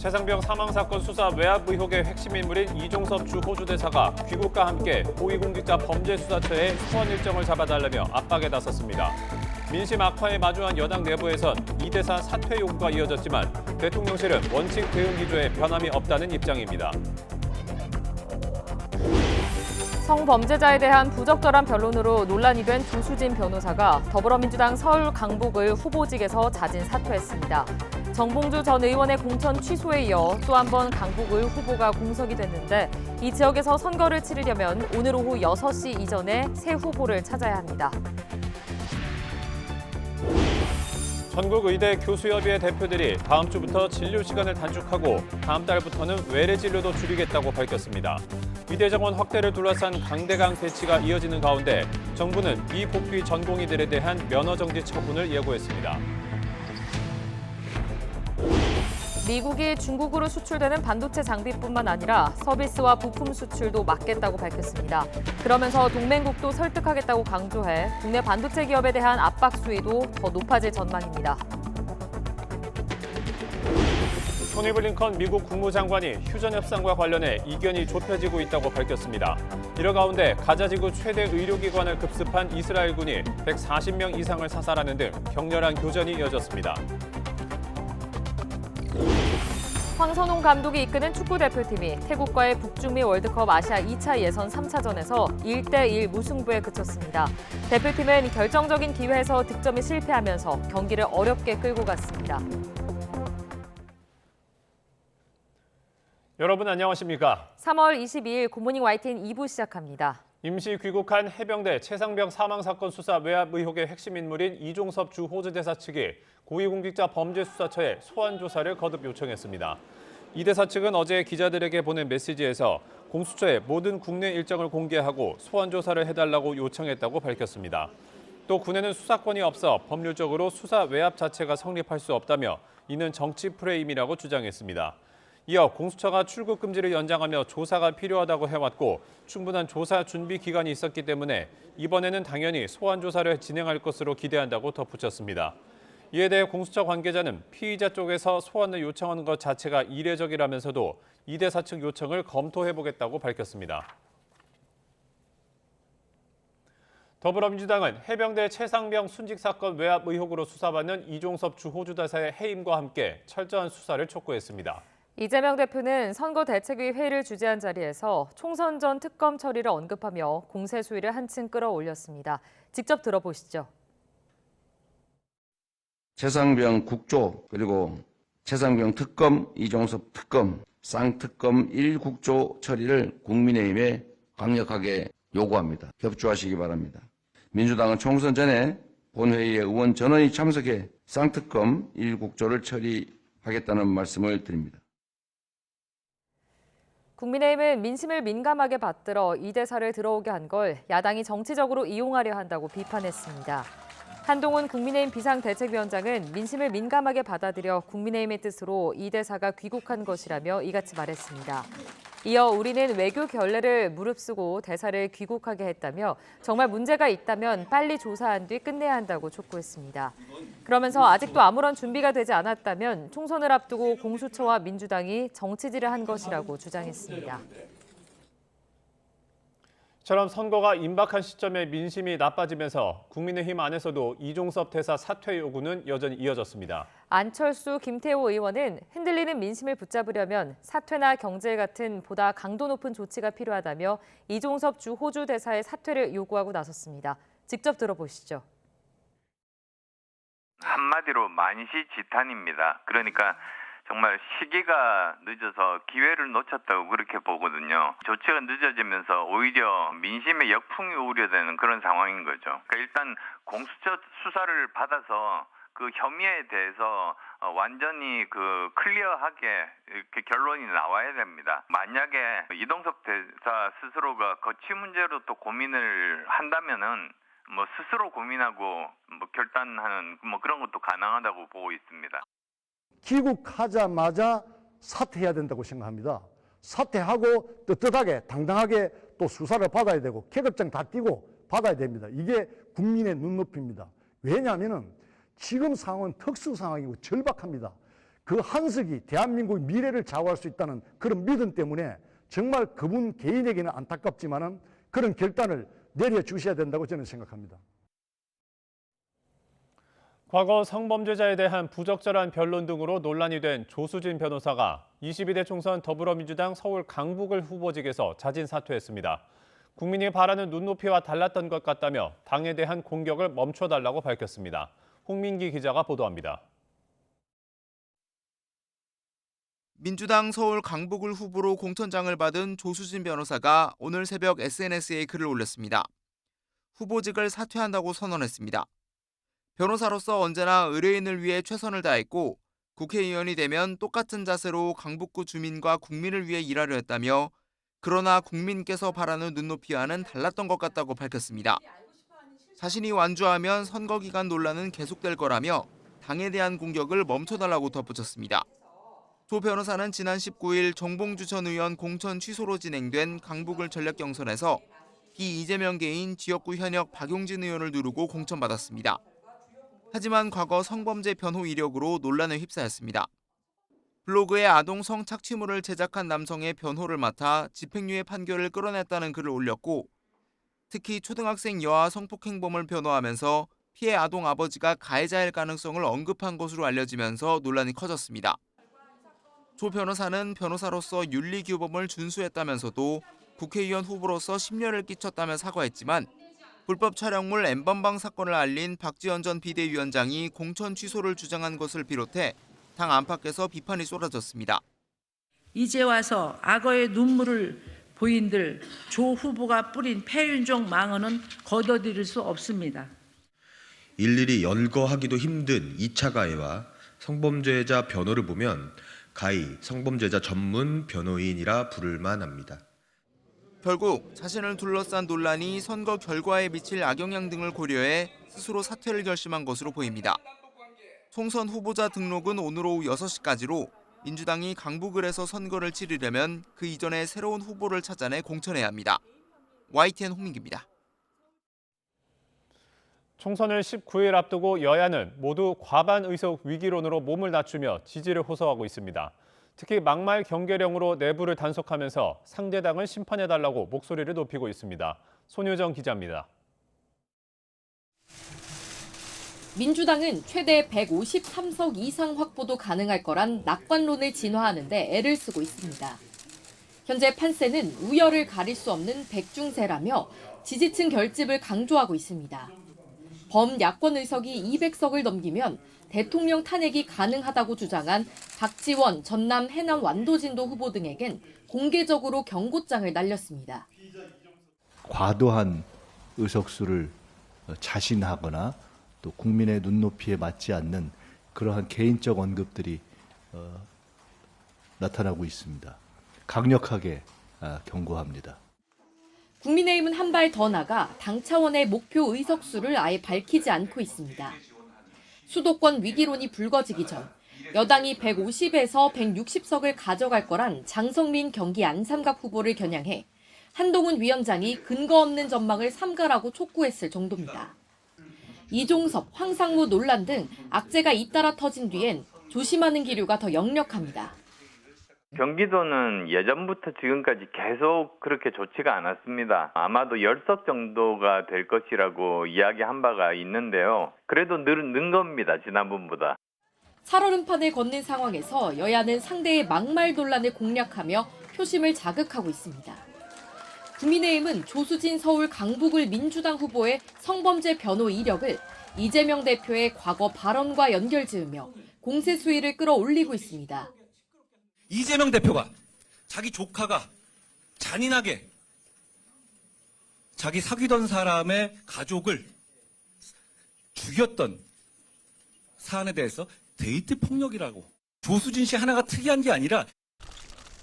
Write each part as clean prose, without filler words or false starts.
최상병 사망사건 수사 외압 의혹의 핵심 인물인 이종섭 주 호주대사가 귀국과 함께 고위공직자 범죄수사처에 소환 일정을 잡아달라며 압박에 나섰습니다. 민심 악화에 마주한 여당 내부에선 이 대사 사퇴 요구가 이어졌지만 대통령실은 원칙 대응 기조에 변함이 없다는 입장입니다. 성범죄자에 대한 부적절한 변론으로 논란이 된 조수진 변호사가 더불어민주당 서울 강북을 후보직에서 자진 사퇴했습니다. 정봉주 전 의원의 공천 취소에 이어 또 한 번 강북을 후보가 공석이 됐는데 이 지역에서 선거를 치르려면 오늘 오후 6시 이전에 새 후보를 찾아야 합니다. 전국의대 교수협의회 대표들이 다음 주부터 진료 시간을 단축하고 다음 달부터는 외래 진료도 줄이겠다고 밝혔습니다. 의대 정원 확대를 둘러싼 강대강 대치가 이어지는 가운데 정부는 미복귀 전공의들에 대한 면허 정지 처분을 예고했습니다. 미국이 중국으로 수출되는 반도체 장비뿐만 아니라 서비스와 부품 수출도 막겠다고 밝혔습니다. 그러면서 동맹국도 설득하겠다고 강조해 국내 반도체 기업에 대한 압박 수위도 더 높아질 전망입니다. 토니 블링컨 미국 국무장관이 휴전 협상과 관련해 이견이 좁혀지고 있다고 밝혔습니다. 이러 가운데 가자지구 최대 의료기관을 급습한 이스라엘군이 140명 이상을 사살하는 등 격렬한 교전이 이어졌습니다. 황선홍 감독이 이끄는 축구대표팀이 태국과의 북중미 월드컵 아시아 2차 예선 3차전에서 1대1 무승부에 그쳤습니다. 대표팀은 결정적인 기회에서 득점이 실패하면서 경기를 어렵게 끌고 갔습니다. 여러분 안녕하십니까? 3월 22일 굿모닝 YTN 2부 시작합니다. 임시 귀국한 해병대 최상병 사망사건 수사 외압 의혹의 핵심 인물인 이종섭 주 호주대사 측이 고위공직자 범죄수사처에 소환 조사를 거듭 요청했습니다. 이 대사 측은 어제 기자들에게 보낸 메시지에서 공수처에 모든 국내 일정을 공개하고 소환 조사를 해달라고 요청했다고 밝혔습니다. 또 군에는 수사권이 없어 법률적으로 수사 외압 자체가 성립할 수 없다며 이는 정치 프레임이라고 주장했습니다. 이어 공수처가 출국 금지를 연장하며 조사가 필요하다고 해왔고 충분한 조사 준비 기간이 있었기 때문에 이번에는 당연히 소환 조사를 진행할 것으로 기대한다고 덧붙였습니다. 이에 대해 공수처 관계자는 피의자 쪽에서 소환을 요청하는 것 자체가 이례적이라면서도 이 대사 측 요청을 검토해보겠다고 밝혔습니다. 더불어민주당은 해병대 최상병 순직 사건 외압 의혹으로 수사받는 이종섭 주 호주대사의 해임과 함께 철저한 수사를 촉구했습니다. 이재명 대표는 선거대책위 회의를 주재한 자리에서 총선 전 특검 처리를 언급하며 공세 수위를 한층 끌어올렸습니다. 직접 들어보시죠. 최상병 국조 그리고 최상병 특검, 이종섭 특검, 쌍특검 1국조 처리를 국민의힘에 강력하게 요구합니다. 협조하시기 바랍니다. 민주당은 총선 전에 본회의에 의원 전원이 참석해 쌍특검 1국조를 처리하겠다는 말씀을 드립니다. 국민의힘은 민심을 민감하게 받들어 이 대사를 들어오게 한 걸 야당이 정치적으로 이용하려 한다고 비판했습니다. 한동훈 국민의힘 비상대책위원장은 민심을 민감하게 받아들여 국민의힘의 뜻으로 이 대사가 귀국한 것이라며 이같이 말했습니다. 이어 우리는 외교 결례를 무릅쓰고 대사를 귀국하게 했다며 정말 문제가 있다면 빨리 조사한 뒤 끝내야 한다고 촉구했습니다. 그러면서 아직도 아무런 준비가 되지 않았다면 총선을 앞두고 공수처와 민주당이 정치질을 한 것이라고 주장했습니다. 처럼 선거가 임박한 시점에 민심이 나빠지면서 국민의힘 안에서도 이종섭 대사 사퇴 요구는 여전히 이어졌습니다. 안철수, 김태호 의원은 흔들리는 민심을 붙잡으려면 사퇴나 경질 같은 보다 강도 높은 조치가 필요하다며 이종섭 주 호주 대사의 사퇴를 요구하고 나섰습니다. 직접 들어보시죠. 한마디로 만시지탄입니다. 그러니까 정말 시기가 늦어서 기회를 놓쳤다고 그렇게 보거든요. 조치가 늦어지면서 오히려 민심의 역풍이 우려되는 그런 상황인 거죠. 그러니까 일단 공수처 수사를 받아서 그 혐의에 대해서 완전히 클리어하게 이렇게 결론이 나와야 됩니다. 만약에 이종섭 대사 스스로가 거취 문제로 또 고민을 한다면은 스스로 고민하고 결단하는 그런 것도 가능하다고 보고 있습니다. 귀국하자마자 사퇴해야 된다고 생각합니다. 사퇴하고 떳떳하게 당당하게 또 수사를 받아야 되고 계급장 다 띄고 받아야 됩니다. 이게 국민의 눈높이입니다. 왜냐하면 지금 상황은 특수 상황이고 절박합니다. 그 한석이 대한민국의 미래를 좌우할 수 있다는 그런 믿음 때문에 정말 그분 개인에게는 안타깝지만은 그런 결단을 내려주셔야 된다고 저는 생각합니다. 과거 성범죄자에 대한 부적절한 변론 등으로 논란이 된 조수진 변호사가 22대 총선 더불어민주당 서울 강북을 후보직에서 자진 사퇴했습니다. 국민이 바라는 눈높이와 달랐던 것 같다며 당에 대한 공격을 멈춰달라고 밝혔습니다. 홍민기 기자가 보도합니다. 민주당 서울 강북을 후보로 공천장을 받은 조수진 변호사가 오늘 새벽 SNS에 글을 올렸습니다. 후보직을 사퇴한다고 선언했습니다. 변호사로서 언제나 의뢰인을 위해 최선을 다했고 국회의원이 되면 똑같은 자세로 강북구 주민과 국민을 위해 일하려 했다며 그러나 국민께서 바라는 눈높이와는 달랐던 것 같다고 밝혔습니다. 자신이 완주하면 선거 기간 논란은 계속될 거라며 당에 대한 공격을 멈춰달라고 덧붙였습니다. 조 변호사는 지난 19일 정봉주 전 의원 공천 취소로 진행된 강북을 전략 경선에서 비이재명계인 지역구 현역 박용진 의원을 누르고 공천받았습니다. 하지만 과거 성범죄 변호 이력으로 논란에 휩싸였습니다. 블로그에 아동 성착취물을 제작한 남성의 변호를 맡아 집행유예 판결을 끌어냈다는 글을 올렸고 특히 초등학생 여아 성폭행범을 변호하면서 피해 아동 아버지가 가해자일 가능성을 언급한 것으로 알려지면서 논란이 커졌습니다. 조 변호사는 변호사로서 윤리규범을 준수했다면서도 국회의원 후보로서 심려를 끼쳤다며 사과했지만 불법 촬영물 N번방 사건을 알린 박지원 전 비대위원장이 공천 취소를 주장한 것을 비롯해 당 안팎에서 비판이 쏟아졌습니다. 이제 와서 악어의 눈물을 보인들 조 후보가 뿌린 폐윤종 망언은 거둬들일 수 없습니다. 일일이 열거하기도 힘든 2차 가해와 성범죄자 변호를 보면 가히 성범죄자 전문 변호인이라 부를 만합니다. 결국 자신을 둘러싼 논란이 선거 결과에 미칠 악영향 등을 고려해 스스로 사퇴를 결심한 것으로 보입니다. 총선 후보자 등록은 오늘 오후 6시까지로 민주당이 강북을 해서 선거를 치르려면 그 이전에 새로운 후보를 찾아내 공천해야 합니다. YTN 홍민기입니다. 총선을 19일 앞두고 여야는 모두 과반 의석 위기론으로 몸을 낮추며 지지를 호소하고 있습니다. 특히 막말 경계령으로 내부를 단속하면서 상대당을 심판해달라고 목소리를 높이고 있습니다. 손효정 기자입니다. 민주당은 최대 153석 이상 확보도 가능할 거란 낙관론을 진화하는 데 애를 쓰고 있습니다. 현재 판세는 우열을 가릴 수 없는 백중세라며 지지층 결집을 강조하고 있습니다. 범야권 의석이 200석을 넘기면 대통령 탄핵이 가능하다고 주장한 박지원 전남 해남 완도진도 후보 등에겐 공개적으로 경고장을 날렸습니다. 과도한 의석수를 자신하거나 또 국민의 눈높이에 맞지 않는 그러한 개인적 언급들이 나타나고 있습니다. 강력하게 경고합니다. 국민의힘은 한 발 더 나가 당 차원의 목표 의석수를 아예 밝히지 않고 있습니다. 수도권 위기론이 불거지기 전 여당이 150에서 160석을 가져갈 거란 장성민 경기 안삼갑 후보를 겨냥해 한동훈 위원장이 근거 없는 전망을 삼가라고 촉구했을 정도입니다. 이종섭, 황상무 논란 등 악재가 잇따라 터진 뒤엔 조심하는 기류가 더 역력합니다. 경기도는 예전부터 지금까지 계속 그렇게 좋지가 않았습니다. 아마도 10석 정도가 될 것이라고 이야기한 바가 있는데요. 그래도 는 겁니다, 지난번보다. 살얼음판을 걷는 상황에서 여야는 상대의 막말 논란을 공략하며 표심을 자극하고 있습니다. 국민의힘은 조수진 서울 강북을 민주당 후보의 성범죄 변호 이력을 이재명 대표의 과거 발언과 연결지으며 공세 수위를 끌어올리고 있습니다. 이재명 대표가 자기 조카가 잔인하게 자기 사귀던 사람의 가족을 죽였던 사안에 대해서 데이트 폭력이라고. 조수진 씨 하나가 특이한 게 아니라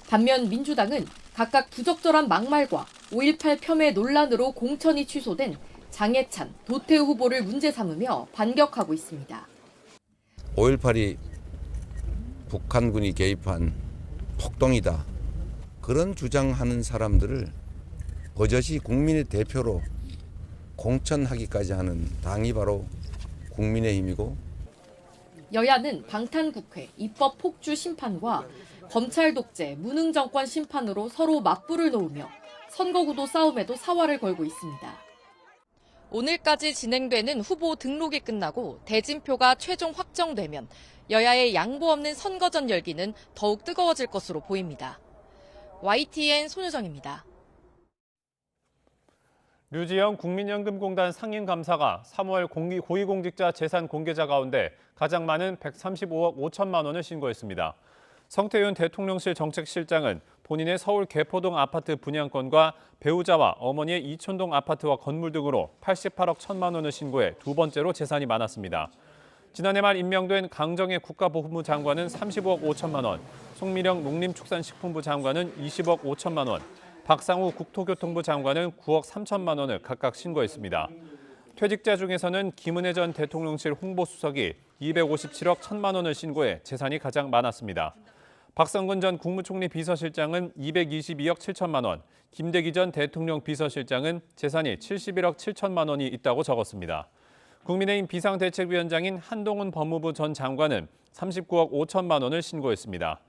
반면 민주당은 각각 부적절한 막말과 5.18 폄훼 논란으로 공천이 취소된 장해찬, 도태우 후보를 문제 삼으며 반격하고 있습니다. 5.18이 북한군이 개입한 폭동이다. 그런 주장하는 사람들을 버젓이 국민의 대표로 공천하기까지 하는 당이 바로 국민의힘이고 여야는 방탄국회, 입법 폭주 심판과 검찰 독재, 무능 정권 심판으로 서로 맞불을 놓으며 선거구도 싸움에도 사활을 걸고 있습니다. 오늘까지 진행되는 후보 등록이 끝나고 대진표가 최종 확정되면 여야의 양보 없는 선거전 열기는 더욱 뜨거워질 것으로 보입니다. YTN 손유정입니다. 류지영 국민연금공단 상임감사가 3월 고위공직자 재산 공개자 가운데 가장 많은 135억 5천만 원을 신고했습니다. 성태윤 대통령실 정책실장은 본인의 서울 개포동 아파트 분양권과 배우자와 어머니의 이촌동 아파트와 건물 등으로 88억 1천만 원을 신고해 두 번째로 재산이 많았습니다. 지난해 말 임명된 강정의 국가보훈부 장관은 35억 5천만 원, 송미령 농림축산식품부 장관은 20억 5천만 원, 박상우 국토교통부 장관은 9억 3천만 원을 각각 신고했습니다. 퇴직자 중에서는 김은혜 전 대통령실 홍보수석이 257억 1천만 원을 신고해 재산이 가장 많았습니다. 박성근 전 국무총리 비서실장은 222억 7천만 원, 김대기 전 대통령 비서실장은 재산이 71억 7천만 원이 있다고 적었습니다. 국민의힘 비상대책위원장인 한동훈 법무부 전 장관은 39억 5천만 원을 신고했습니다.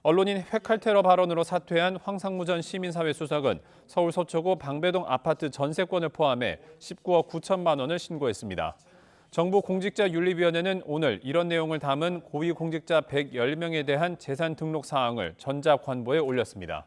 언론인 회칼테러 발언으로 사퇴한 황상무 전 시민사회 수석은 서울 서초구 방배동 아파트 전세권을 포함해 19억 9천만 원을 신고했습니다. 정부 공직자윤리위원회는 오늘 이런 내용을 담은 고위공직자 110명에 대한 재산 등록 사항을 전자관보에 올렸습니다.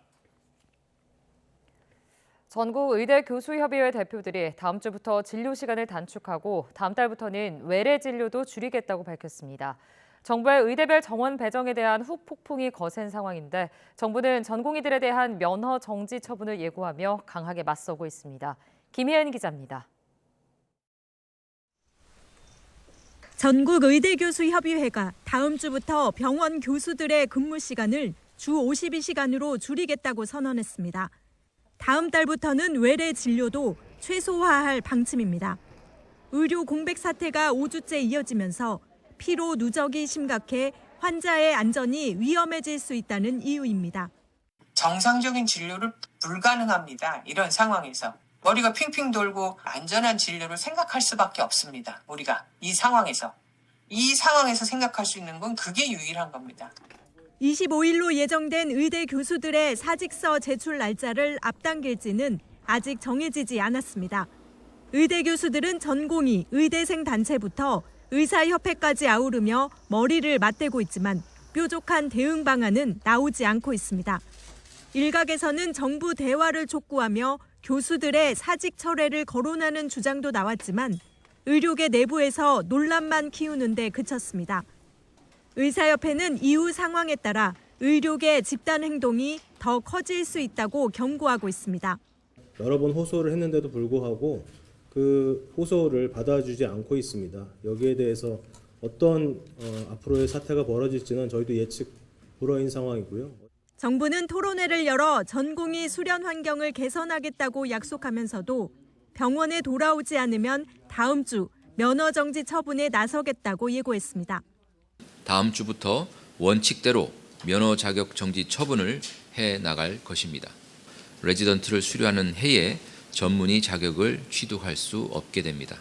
전국 의대 교수협의회 대표들이 다음 주부터 진료 시간을 단축하고 다음 달부터는 외래 진료도 줄이겠다고 밝혔습니다. 정부의 의대별 정원 배정에 대한 후폭풍이 거센 상황인데 정부는 전공의들에 대한 면허 정지 처분을 예고하며 강하게 맞서고 있습니다. 김혜은 기자입니다. 전국의대교수협의회가 다음 주부터 병원 교수들의 근무 시간을 주 52시간으로 줄이겠다고 선언했습니다. 다음 달부터는 외래 진료도 최소화할 방침입니다. 의료 공백 사태가 5주째 이어지면서 피로 누적이 심각해 환자의 안전이 위험해질 수 있다는 이유입니다. 정상적인 진료를 불가능합니다. 이런 상황에서 머리가 핑핑 돌고 안전한 진료를 생각할 수밖에 없습니다. 우리가 이 상황에서 생각할 수 있는 건 그게 유일한 겁니다. 25일로 예정된 의대 교수들의 사직서 제출 날짜를 앞당길지는 아직 정해지지 않았습니다. 의대 교수들은 전공의, 의대생 단체부터 의사협회까지 아우르며 머리를 맞대고 있지만 뾰족한 대응 방안은 나오지 않고 있습니다. 일각에서는 정부 대화를 촉구하며 교수들의 사직 철회를 거론하는 주장도 나왔지만 의료계 내부에서 논란만 키우는 데 그쳤습니다. 의사협회는 이후 상황에 따라 의료계 집단 행동이 더 커질 수 있다고 경고하고 있습니다. 여러 번 호소를 했는데도 불구하고 그 호소를 받아주지 않고 있습니다. 여기에 대해서 어떤 앞으로의 사태가 벌어질지는 저희도 예측 불허인 상황이고요. 정부는 토론회를 열어 전공의 수련 환경을 개선하겠다고 약속하면서도 병원에 돌아오지 않으면 다음 주 면허 정지 처분에 나서겠다고 예고했습니다. 다음 주부터 원칙대로 면허 자격 정지 처분을 해 나갈 것입니다. 레지던트를 수료하는 해에 전문의 자격을 취득할 수 없게 됩니다.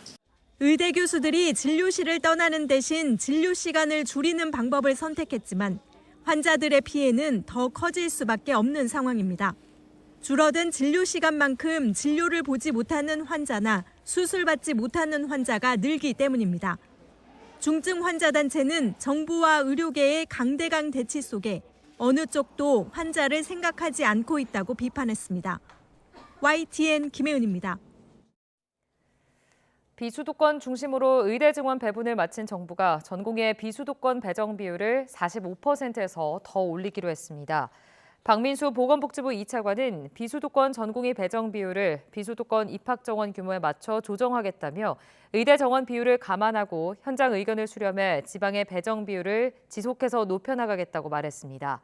의대 교수들이 진료실을 떠나는 대신 진료 시간을 줄이는 방법을 선택했지만 환자들의 피해는 더 커질 수밖에 없는 상황입니다. 줄어든 진료 시간만큼 진료를 보지 못하는 환자나 수술받지 못하는 환자가 늘기 때문입니다. 중증 환자 단체는 정부와 의료계의 강대강 대치 속에 어느 쪽도 환자를 생각하지 않고 있다고 비판했습니다. YTN 김혜은입니다. 비수도권 중심으로 의대 증원 배분을 마친 정부가 전공의 비수도권 배정 비율을 45%에서 더 올리기로 했습니다. 박민수 보건복지부 2차관은 비수도권 전공의 배정 비율을 비수도권 입학 정원 규모에 맞춰 조정하겠다며 의대 정원 비율을 감안하고 현장 의견을 수렴해 지방의 배정 비율을 지속해서 높여나가겠다고 말했습니다.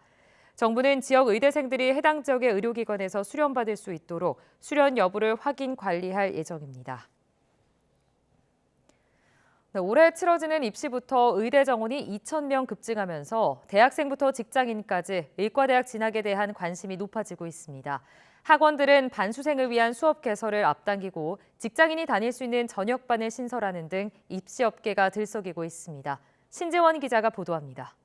정부는 지역 의대생들이 해당 지역의 의료기관에서 수련받을 수 있도록 수련 여부를 확인 관리할 예정입니다. 올해 치러지는 입시부터 의대 정원이 2,000명 급증하면서 대학생부터 직장인까지 의과대학 진학에 대한 관심이 높아지고 있습니다. 학원들은 반수생을 위한 수업 개설을 앞당기고 직장인이 다닐 수 있는 전역반을 신설하는 등 입시 업계가 들썩이고 있습니다. 신재원 기자가 보도합니다.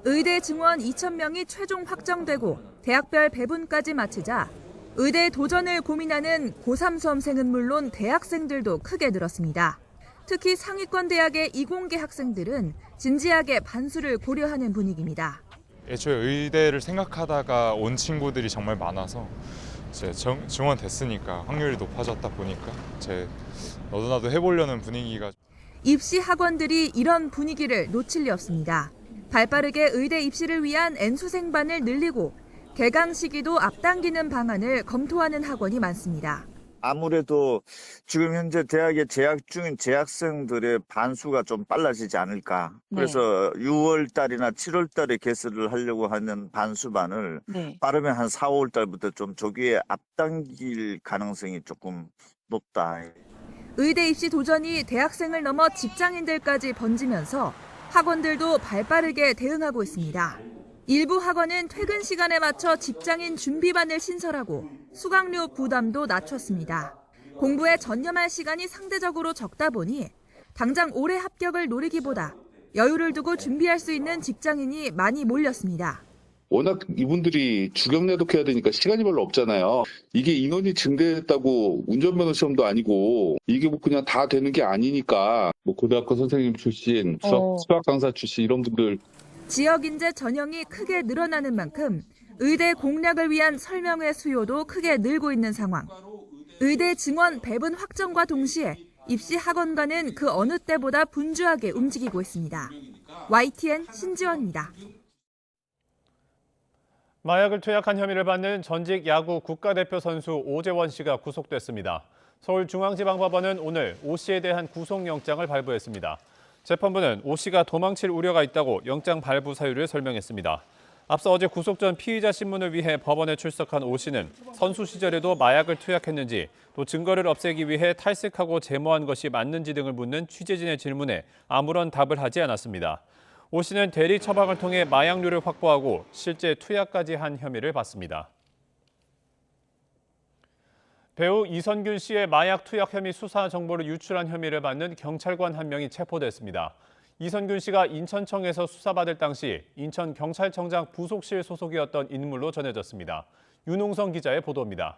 의대 증원 2,000명이 최종 확정되고 대학별 배분까지 마치자 의대 도전을 고민하는 고3 수험생은 물론 대학생들도 크게 늘었습니다. 특히 상위권 대학의 이공계 학생들은 진지하게 반수를 고려하는 분위기입니다. 애초에 의대를 생각하다가 온 친구들이 정말 많아서 이제 증원됐으니까 확률이 높아졌다 보니까 너도 나도 해보려는 분위기가. 입시 학원들이 이런 분위기를 놓칠 리 없습니다. 발빠르게 의대 입시를 위한 N수생반을 늘리고 개강 시기도 앞당기는 방안을 검토하는 학원이 많습니다. 아무래도 지금 현재 대학에 재학 중인 재학생들의 반수가 좀 빨라지지 않을까. 그래서 6월 달이나 7월 달에 개설을 하려고 하는 반수반을 빠르면 한 4, 5월 달부터 좀 조기에 앞당길 가능성이 조금 높다. 의대 입시 도전이 대학생을 넘어 직장인들까지 번지면서 학원들도 발빠르게 대응하고 있습니다. 일부 학원은 퇴근 시간에 맞춰 직장인 준비반을 신설하고 수강료 부담도 낮췄습니다. 공부에 전념할 시간이 상대적으로 적다 보니 당장 올해 합격을 노리기보다 여유를 두고 준비할 수 있는 직장인이 많이 몰렸습니다. 워낙 이분들이 주경내독 해야 되니까 시간이 별로 없잖아요. 이게 인원이 증대했다고 운전면허 시험도 아니고 이게 뭐 그냥 다 되는 게 아니니까 뭐 고등학교 선생님 출신, 수학 강사 출신 이런 분들. 지역 인재 전형이 크게 늘어나는 만큼 의대 공략을 위한 설명회 수요도 크게 늘고 있는 상황. 의대 증원 배분 확정과 동시에 입시 학원가는 그 어느 때보다 분주하게 움직이고 있습니다. YTN 신지원입니다. 마약을 투약한 혐의를 받는 전직 야구 국가대표 선수 오재원 씨가 구속됐습니다. 서울중앙지방법원은 오늘 오 씨에 대한 구속영장을 발부했습니다. 재판부는 오 씨가 도망칠 우려가 있다고 영장 발부 사유를 설명했습니다. 앞서 어제 구속 전 피의자 신문을 위해 법원에 출석한 오 씨는 선수 시절에도 마약을 투약했는지, 또 증거를 없애기 위해 탈색하고 제모한 것이 맞는지 등을 묻는 취재진의 질문에 아무런 답을 하지 않았습니다. 오 씨는 대리 처방을 통해 마약류를 확보하고 실제 투약까지 한 혐의를 받습니다. 배우 이선균 씨의 마약 투약 혐의 수사 정보를 유출한 혐의를 받는 경찰관 한 명이 체포됐습니다. 이선균 씨가 인천청에서 수사받을 당시 인천경찰청장 부속실 소속이었던 인물로 전해졌습니다. 윤홍성 기자의 보도입니다.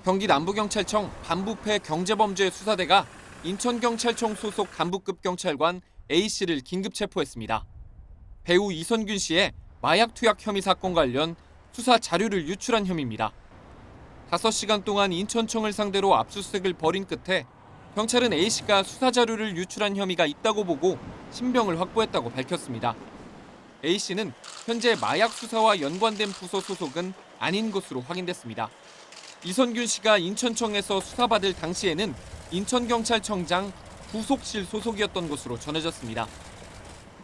경기 남부경찰청 반부패 경제범죄 수사대가 인천경찰청 소속 간부급 경찰관 A씨를 긴급 체포했습니다. 배우 이선균 씨의 마약 투약 혐의 사건 관련 수사 자료를 유출한 혐의입니다. 5시간 동안 인천청을 상대로 압수수색을 벌인 끝에 경찰은 A씨가 수사 자료를 유출한 혐의가 있다고 보고 신병을 확보했다고 밝혔습니다. A씨는 현재 마약 수사와 연관된 부서 소속은 아닌 것으로 확인됐습니다. 이선균 씨가 인천청에서 수사받을 당시에는 인천경찰청장 부속실 소속이었던 것으로 전해졌습니다.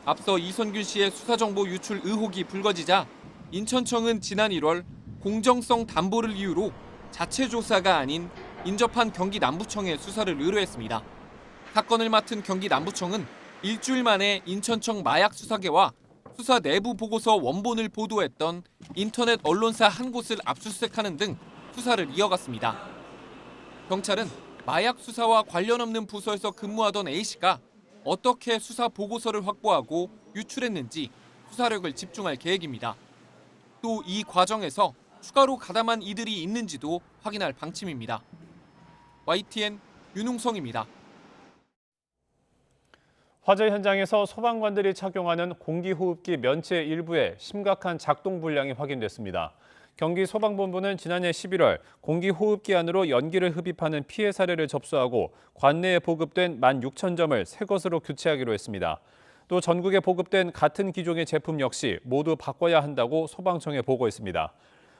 앞서 이선균 씨의 수사정보 유출 의혹이 불거지자 인천청은 지난 1월 공정성 담보를 이유로 자체 조사가 아닌 인접한 경기 남부청에 수사를 의뢰했습니다. 사건을 맡은 경기 남부청은 일주일 만에 인천청 마약수사계와 수사 내부 보고서 원본을 보도했던 인터넷 언론사 한 곳을 압수수색하는 등 수사를 이어갔습니다. 경찰은 마약 수사와 관련 없는 부서에서 근무하던 A씨가 어떻게 수사 보고서를 확보하고 유출했는지 수사력을 집중할 계획입니다. 또 이 과정에서 추가로 가담한 이들이 있는지도 확인할 방침입니다. YTN 윤웅성입니다. 화재 현장에서 소방관들이 착용하는 공기호흡기 면체 일부에 심각한 작동 불량이 확인됐습니다. 경기 소방본부는 지난해 11월 공기호흡기 안으로 연기를 흡입하는 피해 사례를 접수하고 관내에 보급된 16,000점을 새 것으로 교체하기로 했습니다. 또 전국에 보급된 같은 기종의 제품 역시 모두 바꿔야 한다고 소방청에 보고했습니다.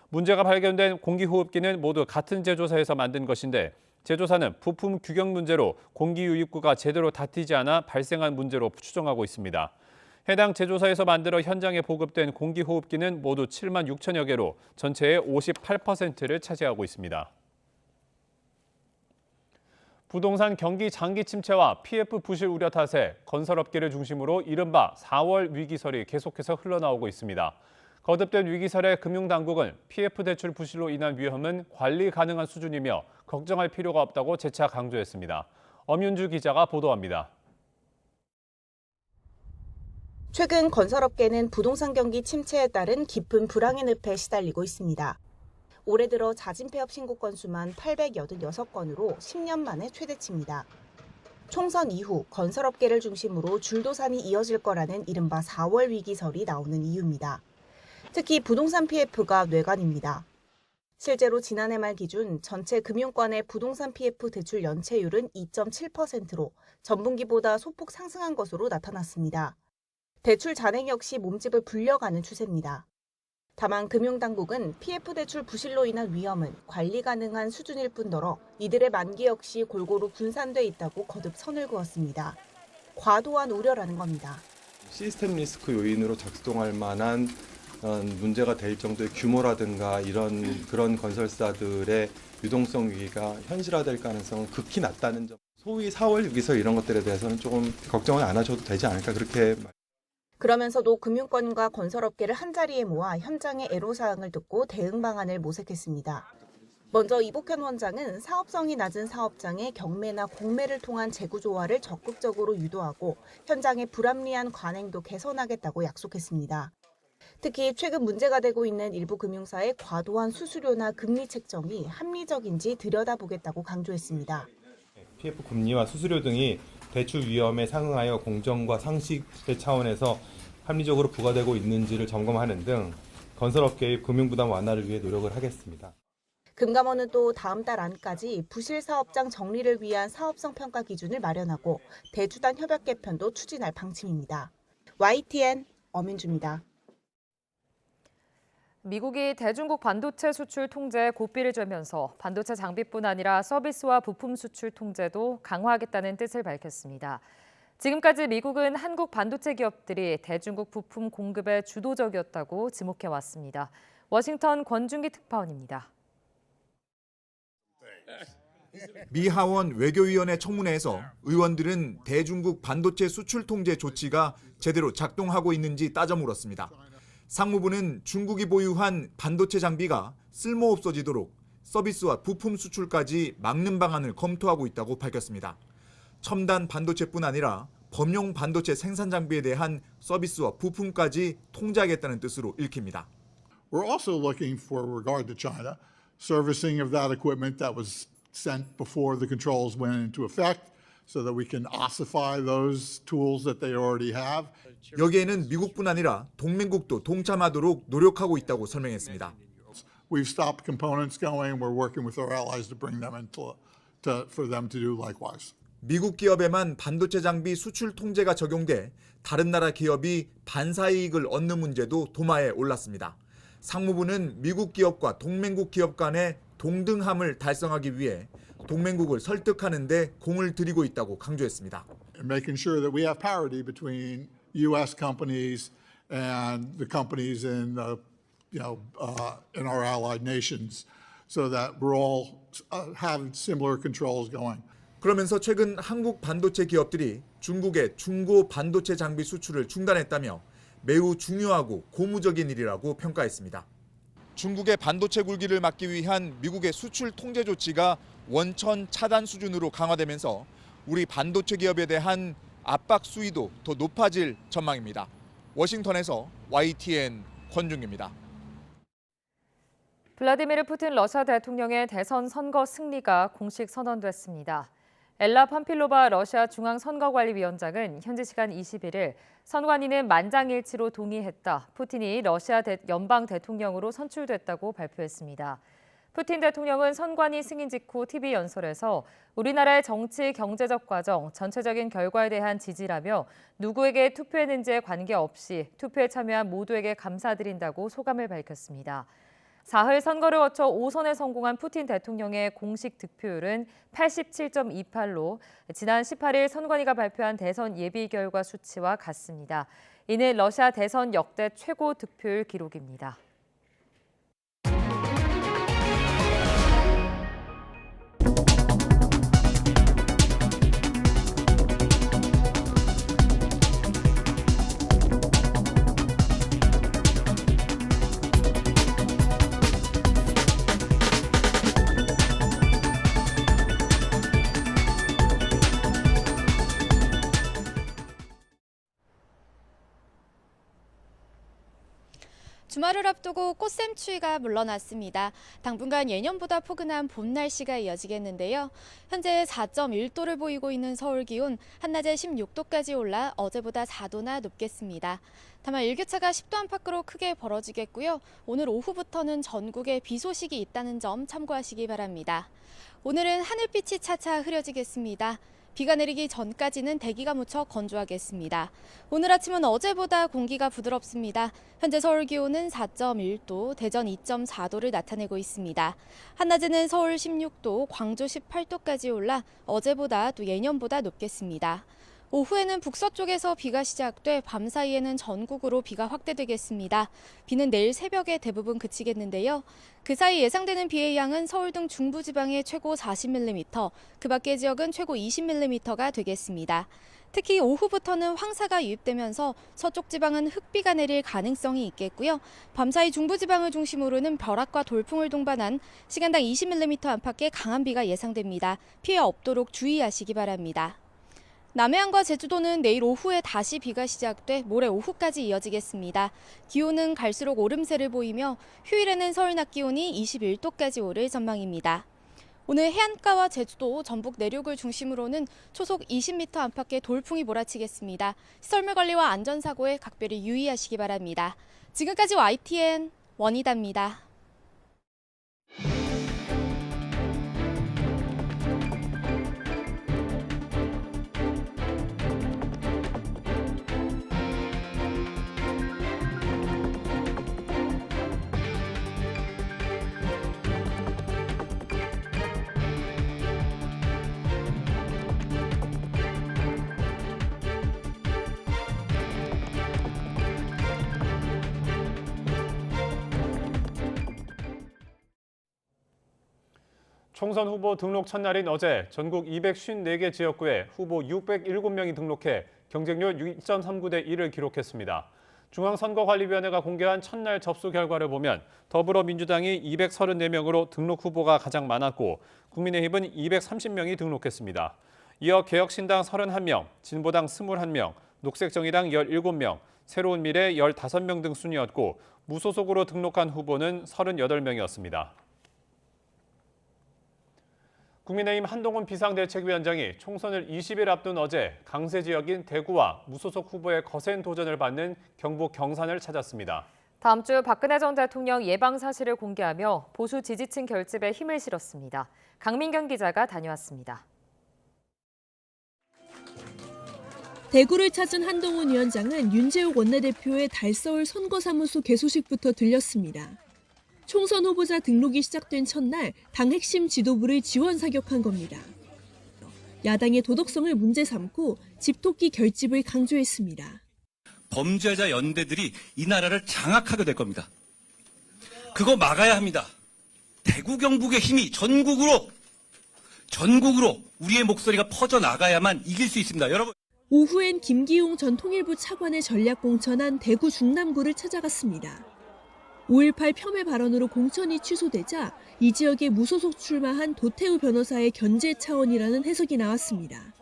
문제가 발견된 공기호흡기는 모두 같은 제조사에서 만든 것인데 제조사는 부품 규격 문제로 공기 유입구가 제대로 닫히지 않아 발생한 문제로 추정하고 있습니다. 해당 제조사에서 만들어 현장에 보급된 공기호흡기는 모두 76,000여 개로 전체의 58%를 차지하고 있습니다. 부동산 경기 장기 침체와 PF 부실 우려 탓에 건설업계를 중심으로 이른바 4월 위기설이 계속해서 흘러나오고 있습니다. 거듭된 위기설의 금융당국은 PF 대출 부실로 인한 위험은 관리 가능한 수준이며 걱정할 필요가 없다고 재차 강조했습니다. 엄윤주 기자가 보도합니다. 최근 건설업계는 부동산 경기 침체에 따른 깊은 불황의 늪에 시달리고 있습니다. 올해 들어 자진 폐업 신고 건수만 886건으로 10년 만에 최대치입니다. 총선 이후 건설업계를 중심으로 줄도산이 이어질 거라는 이른바 4월 위기설이 나오는 이유입니다. 특히 부동산 PF가 뇌관입니다. 실제로 지난해 말 기준 전체 금융권의 부동산 PF 대출 연체율은 2.7%로 전분기보다 소폭 상승한 것으로 나타났습니다. 대출 잔액 역시 몸집을 불려가는 추세입니다. 다만 금융당국은 PF 대출 부실로 인한 위험은 관리 가능한 수준일 뿐더러 이들의 만기 역시 골고루 분산돼 있다고 거듭 선을 그었습니다. 과도한 우려라는 겁니다. 시스템 리스크 요인으로 작동할 만한 문제가 될 정도의 규모라든가 그런 건설사들의 유동성 위기가 현실화될 가능성은 극히 낮다는 점. 소위 4월 위기설 이런 것들에 대해서는 조금 걱정을 안 하셔도 되지 않을까 그렇게. 그러면서도 금융권과 건설업계를 한자리에 모아 현장의 애로사항을 듣고 대응 방안을 모색했습니다. 먼저 이복현 원장은 사업성이 낮은 사업장의 경매나 공매를 통한 재구조화를 적극적으로 유도하고 현장의 불합리한 관행도 개선하겠다고 약속했습니다. 특히 최근 문제가 되고 있는 일부 금융사의 과도한 수수료나 금리 책정이 합리적인지 들여다보겠다고 강조했습니다. PF 금리와 수수료 등이 대출 위험에 상응하여 공정과 상식의 차원에서 합리적으로 부과되고 있는지를 점검하는 등 건설업계의 금융부담 완화를 위해 노력을 하겠습니다. 금감원은 또 다음 달 안까지 부실 사업장 정리를 위한 사업성 평가 기준을 마련하고 대주단 협약 개편도 추진할 방침입니다. YTN 엄윤주입니다. 미국이 대중국 반도체 수출 통제에 고삐를 쬐면서 반도체 장비뿐 아니라 서비스와 부품 수출 통제도 강화하겠다는 뜻을 밝혔습니다. 지금까지 미국은 한국 반도체 기업들이 대중국 부품 공급에 주도적이었다고 지목해왔습니다. 워싱턴 권준기 특파원입니다. 미 하원 외교위원회 청문회에서 의원들은 대중국 반도체 수출 통제 조치가 제대로 작동하고 있는지 따져 물었습니다. 상무부는 중국이 보유한 반도체 장비가 쓸모없어지도록 서비스와 부품 수출까지 막는 방안을 검토하고 있다고 밝혔습니다. 첨단 반도체뿐 아니라 범용 반도체 생산 장비에 대한 서비스와 부품까지 통제하겠다는 뜻으로 읽힙니다. We're also looking for regard to China, servicing of that equipment that was sent before the controls went into effect, so that we can ossify those tools that they already have. 여기에는 미국뿐 아니라 동맹국도 동참하도록 노력하고 있다고 설명했습니다. We've stopped components going. We're working with our allies to bring them for them to do likewise. 미국 기업에만 반도체 장비 수출 통제가 적용돼 다른 나라 기업이 반사이익을 얻는 문제도 도마에 올랐습니다. 상무부는 미국 기업과 동맹국 기업 간의 동등함을 달성하기 위해 동맹국을 설득하는 데 공을 들이고 있다고 강조했습니다. Making sure that we have parity between U.S. companies and the companies in in our allied nations, so that we're all having similar controls going. 그러면서 최근 한국 반도체 기업들이 중국의 중고 반도체 장비 수출을 중단했다며 매우 중요하고 고무적인 일이라고 평가했습니다. 중국의 반도체 굴기를 막기 위한 미국의 수출 통제 조치가 원천 차단 수준으로 강화되면서 우리 반도체 기업에 대한 압박 수위도 더 높아질 전망입니다. 워싱턴에서 YTN 권중기입니다. 블라디미르 푸틴 러시아 대통령의 대선 선거 승리가 공식 선언됐습니다. 엘라 팜필로바 러시아 중앙선거관리위원장은 현지 시간 21일 선관위는 만장일치로 동의했다. 푸틴이 러시아 연방 대통령으로 선출됐다고 발표했습니다. 푸틴 대통령은 선관위 승인 직후 TV 연설에서 우리나라의 정치, 경제적 과정, 전체적인 결과에 대한 지지라며 누구에게 투표했는지에 관계없이 투표에 참여한 모두에게 감사드린다고 소감을 밝혔습니다. 사흘 선거를 거쳐 5선에 성공한 푸틴 대통령의 공식 득표율은 87.28로 지난 18일 선관위가 발표한 대선 예비 결과 수치와 같습니다. 이는 러시아 대선 역대 최고 득표율 기록입니다. 주말을 앞두고 꽃샘추위가 물러났습니다. 당분간 예년보다 포근한 봄 날씨가 이어지겠는데요. 현재 4.1도를 보이고 있는 서울 기온, 한낮에 16도까지 올라 어제보다 4도나 높겠습니다. 다만 일교차가 10도 안팎으로 크게 벌어지겠고요. 오늘 오후부터는 전국에 비 소식이 있다는 점 참고하시기 바랍니다. 오늘은 하늘빛이 차차 흐려지겠습니다. 비가 내리기 전까지는 대기가 무척 건조하겠습니다. 오늘 아침은 어제보다 공기가 부드럽습니다. 현재 서울 기온은 4.1도, 대전 2.4도를 나타내고 있습니다. 한낮에는 서울 16도, 광주 18도까지 올라 어제보다 또 예년보다 높겠습니다. 오후에는 북서쪽에서 비가 시작돼 밤사이에는 전국으로 비가 확대되겠습니다. 비는 내일 새벽에 대부분 그치겠는데요. 그 사이 예상되는 비의 양은 서울 등 중부지방에 최고 40mm, 그 밖의 지역은 최고 20mm가 되겠습니다. 특히 오후부터는 황사가 유입되면서 서쪽 지방은 흑비가 내릴 가능성이 있겠고요. 밤사이 중부지방을 중심으로는 벼락과 돌풍을 동반한 시간당 20mm 안팎의 강한 비가 예상됩니다. 피해 없도록 주의하시기 바랍니다. 남해안과 제주도는 내일 오후에 다시 비가 시작돼 모레 오후까지 이어지겠습니다. 기온은 갈수록 오름세를 보이며 휴일에는 서울 낮 기온이 21도까지 오를 전망입니다. 오늘 해안가와 제주도, 전북 내륙을 중심으로는 초속 20m 안팎의 돌풍이 몰아치겠습니다. 시설물 관리와 안전사고에 각별히 유의하시기 바랍니다. 지금까지 YTN 원희다입니다. 총선 후보 등록 첫날인 어제 전국 254개 지역구에 후보 607명이 등록해 경쟁률 2.39대 1을 기록했습니다. 중앙선거관리위원회가 공개한 첫날 접수 결과를 보면 더불어민주당이 234명으로 등록 후보가 가장 많았고 국민의힘은 230명이 등록했습니다. 이어 개혁신당 31명, 진보당 21명, 녹색정의당 17명, 새로운미래 15명 등 순이었고 무소속으로 등록한 후보는 38명이었습니다. 국민의힘 한동훈 비상대책위원장이 총선을 20일 앞둔 어제 강세 지역인 대구와 무소속 후보의 거센 도전을 받는 경북 경산을 찾았습니다. 다음 주 박근혜 전 대통령 예방 사실을 공개하며 보수 지지층 결집에 힘을 실었습니다. 강민경 기자가 다녀왔습니다. 대구를 찾은 한동훈 위원장은 윤재욱 원내대표의 달서울 선거사무소 개소식부터 들렸습니다. 총선 후보자 등록이 시작된 첫날 당 핵심 지도부를 지원 사격한 겁니다. 야당의 도덕성을 문제 삼고 집토끼 결집을 강조했습니다. 범죄자 연대들이 이 나라를 장악하게 될 겁니다. 그거 막아야 합니다. 대구 경북의 힘이 전국으로 우리의 목소리가 퍼져나가야만 이길 수 있습니다. 여러분. 오후엔 김기용 전 통일부 차관의 전략 공천한 대구 중남구를 찾아갔습니다. 5.18 폄훼 발언으로 공천이 취소되자 이 지역에 무소속 출마한 도태우 변호사의 견제 차원이라는 해석이 나왔습니다.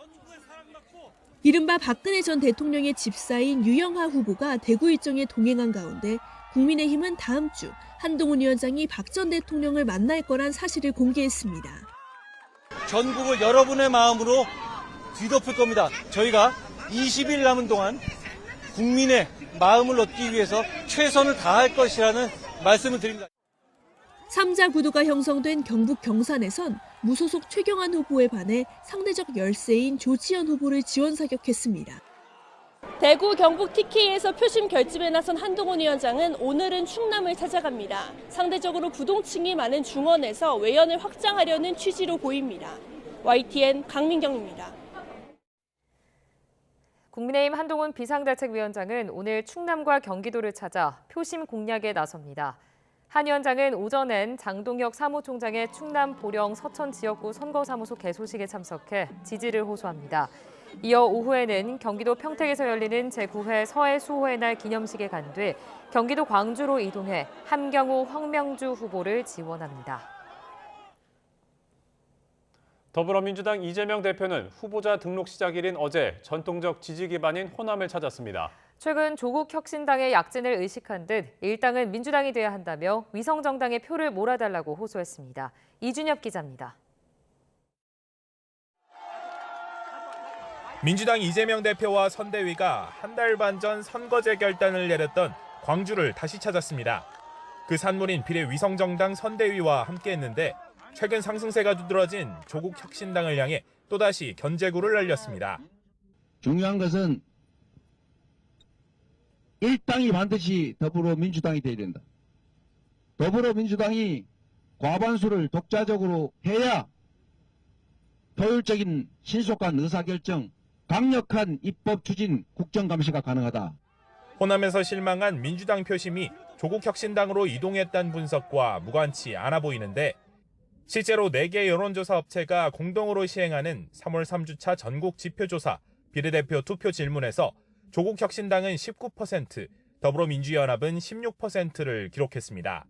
이른바 박근혜 전 대통령의 집사인 유영하 후보가 대구 일정에 동행한 가운데 국민의힘은 다음 주 한동훈 위원장이 박 전 대통령을 만날 거란 사실을 공개했습니다. 전국을 여러분의 마음으로 뒤덮을 겁니다. 저희가 20일 남은 동안 국민의 마음을 얻기 위해서 최선을 다할 것이라는 말씀을 드립니다. 3자 구도가 형성된 경북 경산에선 무소속 최경환 후보에 반해 상대적 열세인 조지현 후보를 지원 사격했습니다. 대구 경북 TK에서 표심 결집에 나선 한동훈 위원장은 오늘은 충남을 찾아갑니다. 상대적으로 부동층이 많은 중원에서 외연을 확장하려는 취지로 보입니다. YTN 강민경입니다. 국민의힘 한동훈 비상대책위원장은 오늘 충남과 경기도를 찾아 표심 공략에 나섭니다. 한 위원장은 오전엔 장동혁 사무총장의 충남 보령 서천 지역구 선거사무소 개소식에 참석해 지지를 호소합니다. 이어 오후에는 경기도 평택에서 열리는 제9회 서해 수호의 날 기념식에 간 뒤 경기도 광주로 이동해 함경우 황명주 후보를 지원합니다. 더불어민주당 이재명 대표는 후보자 등록 시작일인 어제 전통적 지지 기반인 호남을 찾았습니다. 최근 조국 혁신당의 약진을 의식한 듯 일당은 민주당이 돼야 한다며 위성정당의 표를 몰아달라고 호소했습니다. 이준엽 기자입니다. 민주당 이재명 대표와 선대위가 한 달 반 전 선거제 결단을 내렸던 광주를 다시 찾았습니다. 그 산물인 비례 위성정당 선대위와 함께했는데 최근 상승세가 두드러진 조국 혁신당을 향해 또다시 견제구를 날렸습니다. 중요한 것은 일당이 반드시 더불어민주당이 돼야 된다. 더불어민주당이 과반수를 독자적으로 해야 효율적인 신속한 의사결정, 강력한 입법 추진, 국정감시가 가능하다. 호남에서 실망한 민주당 표심이 조국 혁신당으로 이동했다는 분석과 무관치 않아 보이는데 실제로 4개 여론조사 업체가 공동으로 시행하는 3월 3주차 전국 지표조사 비례대표 투표 질문에서 조국 혁신당은 19%, 더불어민주연합은 16%를 기록했습니다.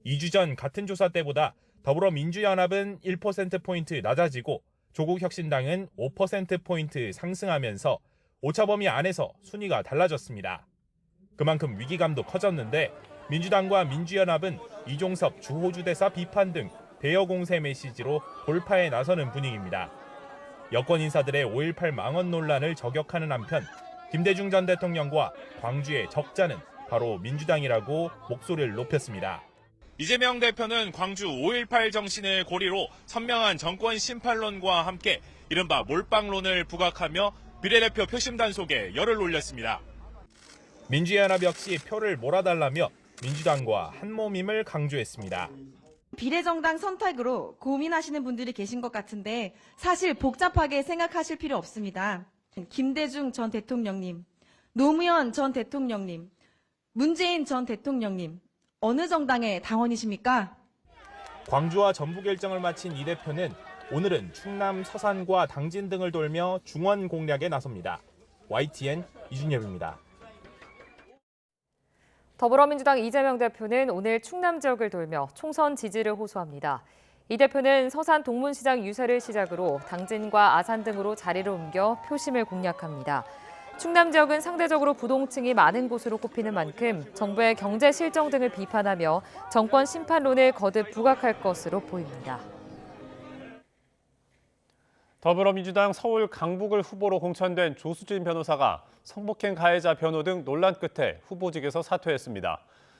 2주 전 같은 조사 때보다 더불어민주연합은 1%포인트 낮아지고 조국 혁신당은 5%포인트 상승하면서 오차범위 안에서 순위가 달라졌습니다. 그만큼 위기감도 커졌는데 민주당과 민주연합은 이종섭 주호주 대사 비판 등 대여 공세 메시지로 돌파에 나서는 분위기입니다. 여권 인사들의 5.18 망언 논란을 저격하는 한편 김대중 전 대통령과 광주의 적자는 바로 민주당이라고 목소리를 높였습니다. 이재명 대표는 광주 5.18 정신을 고리로 선명한 정권 심판론과 함께 이른바 몰빵론을 부각하며 비례대표 표심 단속에 열을 올렸습니다. 민주연합 역시 표를 몰아달라며 민주당과 한몸임을 강조했습니다. 비례정당 선택으로 고민하시는 분들이 계신 것 같은데 사실 복잡하게 생각하실 필요 없습니다. 김대중 전 대통령님, 노무현 전 대통령님, 문재인 전 대통령님, 어느 정당의 당원이십니까? 광주와 전북 일정을 마친 이 대표는 오늘은 충남 서산과 당진 등을 돌며 중원 공략에 나섭니다. YTN 이준엽입니다. 더불어민주당 이재명 대표는 오늘 충남 지역을 돌며 총선 지지를 호소합니다. 이 대표는 서산 동문시장 유세를 시작으로 당진과 아산 등으로 자리를 옮겨 표심을 공략합니다. 충남 지역은 상대적으로 부동층이 많은 곳으로 꼽히는 만큼 정부의 경제 실정 등을 비판하며 정권 심판론을 거듭 부각할 것으로 보입니다. 더불어민주당 서울 강북을 후보로 공천된 조수진 변호사가 성폭행 가해자 변호 등 논란 끝에 후보직에서 사퇴했습니다.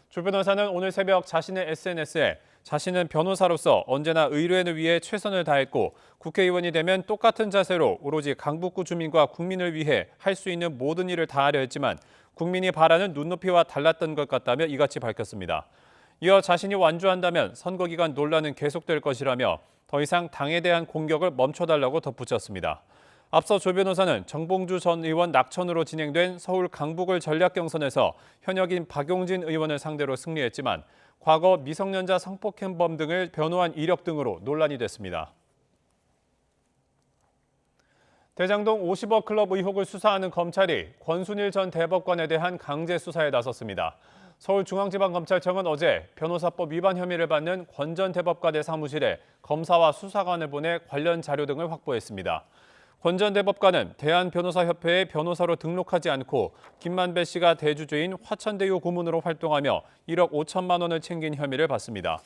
조 변호사는 오늘 새벽 자신의 SNS에 자신은 변호사로서 언제나 의뢰인을 위해 최선을 다했고 국회의원이 되면 똑같은 자세로 오로지 강북구 주민과 국민을 위해 할 수 있는 모든 일을 다하려 했지만 국민이 바라는 눈높이와 달랐던 것 같다며 이같이 밝혔습니다. 이어 자신이 완주한다면 선거 기간 논란은 계속될 것이라며 더 이상 당에 대한 공격을 멈춰달라고 덧붙였습니다. 앞서 조 변호사는 정봉주 전 의원 낙천으로 진행된 서울 강북을 전략 경선에서 현역인 박용진 의원을 상대로 승리했지만 과거 미성년자 성폭행범 등을 변호한 이력 등으로 논란이 됐습니다. 대장동 50억 클럽 의혹을 수사하는 검찰이 권순일 전 대법관에 대한 강제 수사에 나섰습니다. 서울중앙지방검찰청은 어제 변호사법 위반 혐의를 받는 권 전 대법관의 사무실에 검사와 수사관을 보내 관련 자료 등을 확보했습니다. 권 전 대법관은 대한변호사협회에 변호사로 등록하지 않고 김만배 씨가 대주주인 화천대유 고문으로 활동하며 1억 5천만 원을 챙긴 혐의를 받습니다.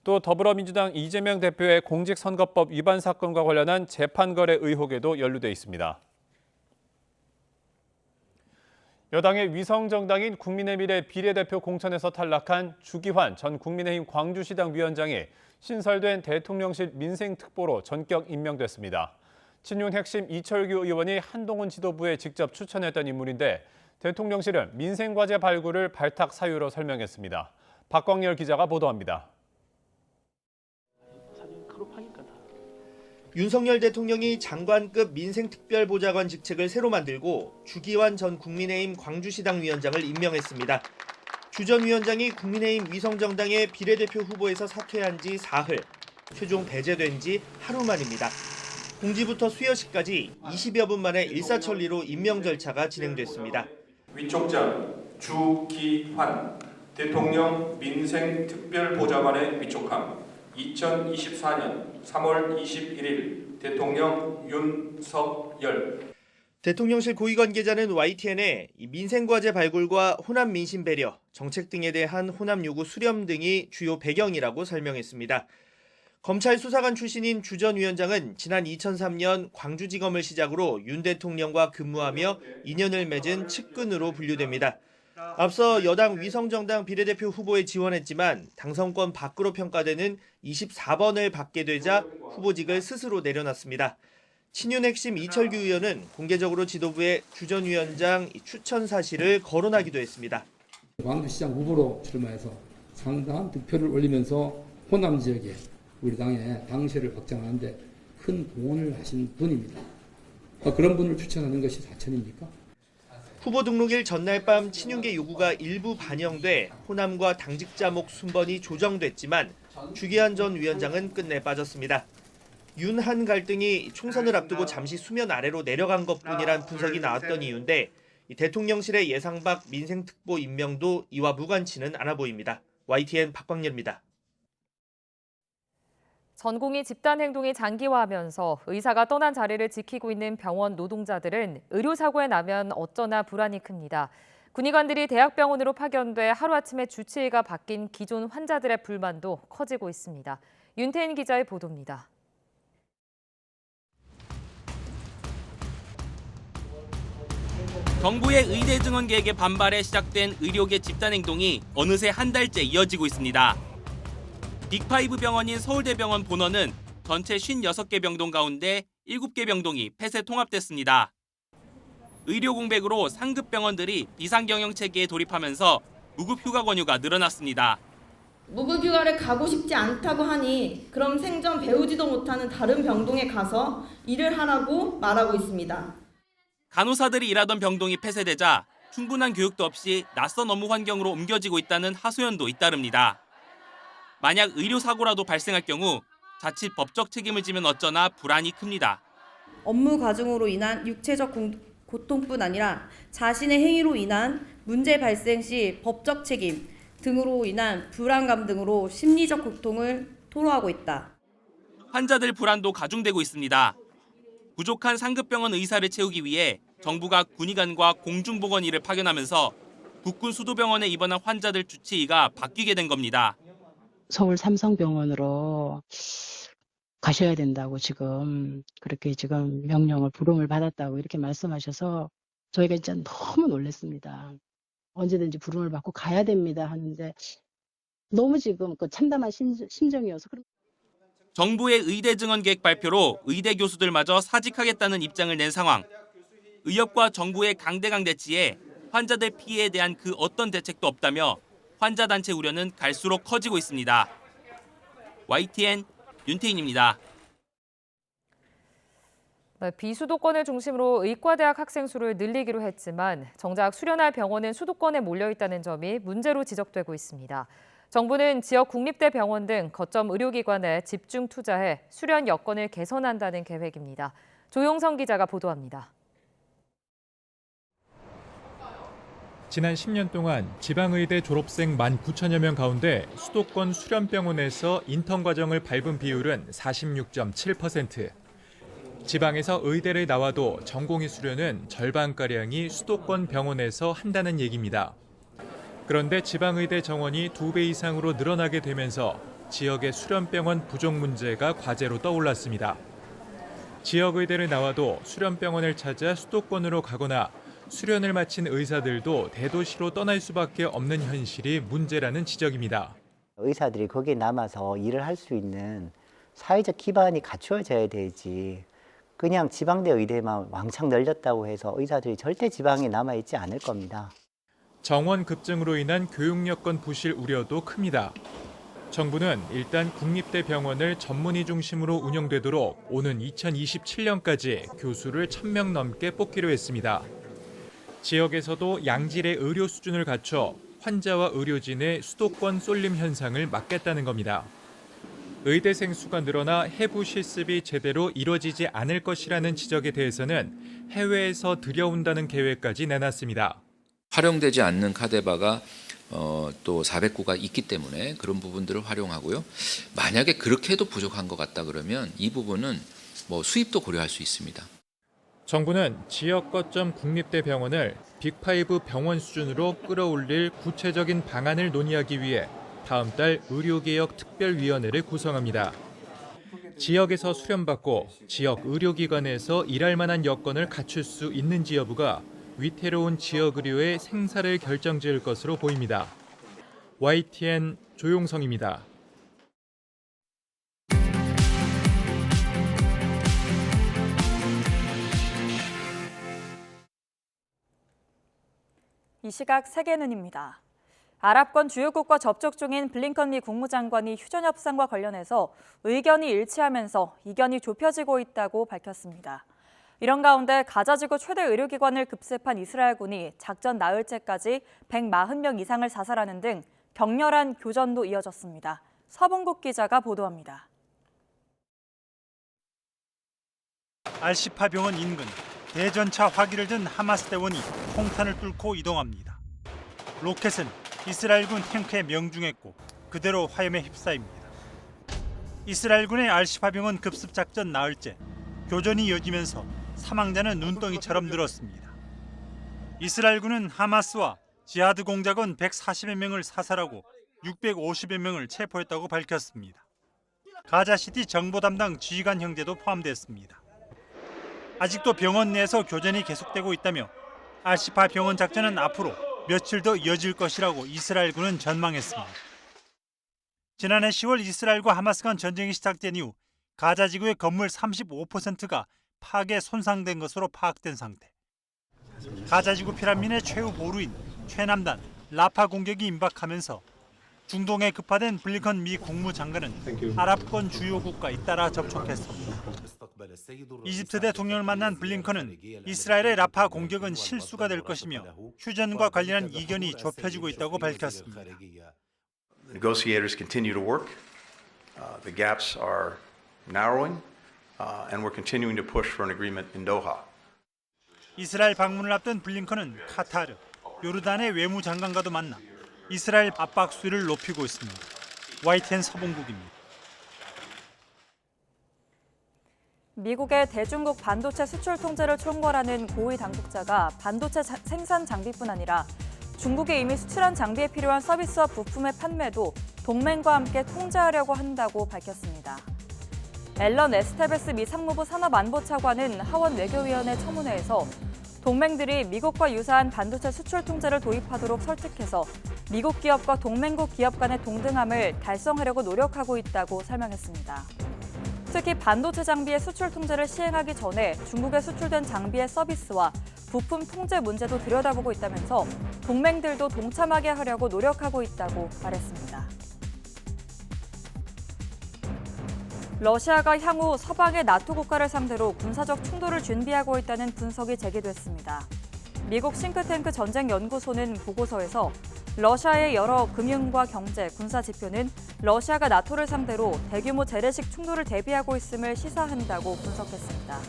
또 더불어민주당 이재명 대표의 공직선거법 위반 사건과 관련한 재판거래 의혹에도 연루돼 있습니다. 여당의 위성정당인 국민의미래 비례대표 공천에서 탈락한 주기환 전 국민의힘 광주시당 위원장이 신설된 대통령실 민생특보로 전격 임명됐습니다. 친윤 핵심 이철규 의원이 한동훈 지도부에 직접 추천했던 인물인데 대통령실은 민생과제 발굴을 발탁 사유로 설명했습니다. 박광열 기자가 보도합니다. 윤석열 대통령이 장관급 민생특별보좌관 직책을 새로 만들고 주기환 전 국민의힘 광주시당 위원장을 임명했습니다. 주 전 위원장이 국민의힘 위성정당의 비례대표 후보에서 사퇴한 지 사흘, 최종 배제된 지 하루 만입니다. 공지부터 수여식까지 20여 분 만에 일사천리로 임명 절차가 진행됐습니다. 위촉장 주기환 대통령 민생특별보좌관의 위촉함 2024년 3월 21일 대통령 윤석열. 대통령실 고위 관계자는 YTN에 민생과제 발굴과 호남 민심 배려, 정책 등에 대한 호남 요구 수렴 등이 주요 배경이라고 설명했습니다. 검찰 수사관 출신인 주 전 위원장은 지난 2003년 광주지검을 시작으로 윤 대통령과 근무하며 인연을 맺은 측근으로 분류됩니다. 앞서 여당 위성정당 비례대표 후보에 지원했지만 당선권 밖으로 평가되는 24번을 받게 되자 후보직을 스스로 내려놨습니다. 친윤 핵심 이철규 의원은 공개적으로 지도부에 주 전 위원장 추천 사실을 거론하기도 했습니다. 광주시장 후보로 출마해서 상당한 득표를 올리면서 호남 지역에 우리 당의 당세를 확장하는데 큰 공헌을 하신 분입니다. 그런 분을 추천하는 것이 사천입니까? 후보 등록일 전날 밤 친윤계 요구가 일부 반영돼 호남과 당직자목 순번이 조정됐지만 주기한 전 위원장은 끝내 빠졌습니다. 윤한 갈등이 총선을 앞두고 잠시 수면 아래로 내려간 것뿐이란 분석이 나왔던 이유인데 대통령실의 예상 밖 민생특보 임명도 이와 무관치는 않아 보입니다. YTN 박광렬입니다. 전공의 집단 행동이 장기화하면서 의사가 떠난 자리를 지키고 있는 병원 노동자들은 의료사고에 나면 어쩌나 불안이 큽니다. 군의관들이 대학병원으로 파견돼 하루아침에 주치의가 바뀐 기존 환자들의 불만도 커지고 있습니다. 윤태인 기자의 보도입니다. 정부의 의대 증원 계획에 반발해 시작된 의료계 집단 행동이 어느새 한 달째 이어지고 있습니다. 빅5 병원인 서울대병원 본원은 전체 56개 병동 가운데 7개 병동이 폐쇄 통합됐습니다. 의료 공백으로 상급 병원들이 비상경영 체계에 돌입하면서 무급 휴가 권유가 늘어났습니다. 무급 휴가를 가고 싶지 않다고 하니 그럼 생전 배우지도 못하는 다른 병동에 가서 일을 하라고 말하고 있습니다. 간호사들이 일하던 병동이 폐쇄되자 충분한 교육도 없이 낯선 업무 환경으로 옮겨지고 있다는 하소연도 잇따릅니다. 만약 의료사고라도 발생할 경우 자칫 법적 책임을 지면 어쩌나 불안이 큽니다. 업무 과중으로 인한 육체적 고통뿐 아니라 자신의 행위로 인한 문제 발생 시 법적 책임 등으로 인한 불안감 등으로 심리적 고통을 토로하고 있다. 환자들 불안도 가중되고 있습니다. 부족한 상급병원 의사를 채우기 위해 정부가 군의관과 공중보건의를 파견하면서 국군 수도병원에 입원한 환자들 주치의가 바뀌게 된 겁니다. 서울 삼성병원으로 가셔야 된다고 그렇게 명령을 부름을 받았다고 이렇게 말씀하셔서 저희가 진짜 너무 놀랐습니다. 언제든지 부름을 받고 가야 됩니다 하는데 너무 그 참담한 심정이어서. 정부의 의대 증원 계획 발표로 의대 교수들마저 사직하겠다는 입장을 낸 상황. 의협과 정부의 강대강 대치에 환자들 피해에 대한 그 어떤 대책도 없다며 환자 단체 우려는 갈수록 커지고 있습니다. YTN 윤태인입니다. 비수도권을 중심으로 의과대학 학생 수를 늘리기로 했지만 정작 수련할 병원은 수도권에 몰려 있다는 점이 문제로 지적되고 있습니다. 정부는 지역 국립대 병원 등 거점 의료기관에 집중 투자해 수련 여건을 개선한다는 계획입니다. 조용성 기자가 보도합니다. 지난 10년 동안 지방의대 졸업생 19,000여 명 가운데 수도권 수련병원에서 인턴 과정을 밟은 비율은 46.7%. 지방에서 의대를 나와도 전공의 수련은 절반가량이 수도권 병원에서 한다는 얘기입니다. 그런데 지방의대 정원이 2배 이상으로 늘어나게 되면서 지역의 수련병원 부족 문제가 과제로 떠올랐습니다. 지역의대를 나와도 수련병원을 찾아 수도권으로 가거나 수련을 마친 의사들도 대도시로 떠날 수밖에 없는 현실이 문제라는 지적입니다. 의사들이 거기에 남아서 일을 할 수 있는 사회적 기반이 갖추어져야 되지. 그냥 지방대 의대만 왕창 늘렸다고 해서 의사들이 절대 지방에 남아있지 않을 겁니다. 정원 급증으로 인한 교육 여건 부실 우려도 큽니다. 정부는 일단 국립대 병원을 전문의 중심으로 운영되도록 오는 2027년까지 교수를 1,000명 넘게 뽑기로 했습니다. 지역에서도 양질의 의료 수준을 갖춰 환자와 의료진의 수도권 쏠림 현상을 막겠다는 겁니다. 의대생 수가 늘어나 해부 실습이 제대로 이뤄지지 않을 것이라는 지적에 대해서는 해외에서 들여온다는 계획까지 내놨습니다. 활용되지 않는 카데바가 또 400구가 있기 때문에 그런 부분들을 활용하고요. 만약에 그렇게 해도 부족한 것 같다 그러면 이 부분은 수입도 고려할 수 있습니다. 정부는 지역 거점 국립대 병원을 빅5 병원 수준으로 끌어올릴 구체적인 방안을 논의하기 위해 다음 달 의료개혁 특별위원회를 구성합니다. 지역에서 수련받고 지역 의료기관에서 일할 만한 여건을 갖출 수 있는지 여부가 위태로운 지역 의료의 생사를 결정지을 것으로 보입니다. YTN 조용성입니다. 이 시각 세계는입니다. 아랍권 주요국과 접촉 중인 블링컨 미 국무장관이 휴전 협상과 관련해서 의견이 일치하면서 이견이 좁혀지고 있다고 밝혔습니다. 이런 가운데 가자지구 최대 의료기관을 급습한 이스라엘군이 작전 나흘째까지 140명 이상을 사살하는 등 격렬한 교전도 이어졌습니다. 서봉국 기자가 보도합니다. 알시파 병원 인근 대전차 화기를 든 하마스 대원이 폭탄을 뚫고 이동합니다. 로켓은 이스라엘군 탱크에 명중했고 그대로 화염에 휩싸입니다. 이스라엘군의 알시파 병원 급습 작전 나흘째, 교전이 이어지면서 사망자는 눈덩이처럼 늘었습니다. 이스라엘군은 하마스와 지하드 공작원 140여 명을 사살하고 650여 명을 체포했다고 밝혔습니다. 가자시티 정보 담당 지휘관 형제도 포함됐습니다. 아직도 병원 내에서 교전이 계속되고 있다며 알시파 병원 작전은 앞으로 며칠 더 이어질 것이라고 이스라엘군은 전망했습니다. 지난해 10월 이스라엘과 하마스 간 전쟁이 시작된 이후 가자 지구의 건물 35%가 파괴 손상된 것으로 파악된 상태. 가자 지구 피난민의 최후 보루인 최남단 라파 공격이 임박하면서 중동에 급파된 블링컨 미 국무장관은 아랍권 주요 국가 잇따라 접촉했습니다. 이집트 대통령을 만난 블링컨은 이스라엘의 라파 공격은 실수가 될 것이며 휴전과 관련한 이견이 좁혀지고 있다고 밝혔습니다. Negotiators continue to work. The gaps are narrowing, and we're continuing to push for an agreement in Doha. 이스라엘 방문을 앞둔 블링컨은 카타르, 요르단의 외무장관과도 만나 이스라엘 압박 수위를 높이고 있습니다. YTN 서봉국입니다. 미국의 대중국 반도체 수출 통제를 총괄하는 고위 당국자가 반도체 생산 장비뿐 아니라 중국에 이미 수출한 장비에 필요한 서비스와 부품의 판매도 동맹과 함께 통제하려고 한다고 밝혔습니다. 앨런 에스테베스 미 상무부 산업안보차관은 하원 외교위원회 청문회에서 동맹들이 미국과 유사한 반도체 수출 통제를 도입하도록 설득해서 미국 기업과 동맹국 기업 간의 동등함을 달성하려고 노력하고 있다고 설명했습니다. 특히 반도체 장비의 수출 통제를 시행하기 전에 중국에 수출된 장비의 서비스와 부품 통제 문제도 들여다보고 있다면서 동맹들도 동참하게 하려고 노력하고 있다고 말했습니다. 러시아가 향후 서방의 나토 국가를 상대로 군사적 충돌을 준비하고 있다는 분석이 제기됐습니다. 미국 싱크탱크 전쟁연구소는 보고서에서 러시아의 여러 금융과 경제, 군사 지표는 러시아가 나토를 상대로 대규모 재래식 충돌을 대비하고 있음을 시사한다고 분석했습니다.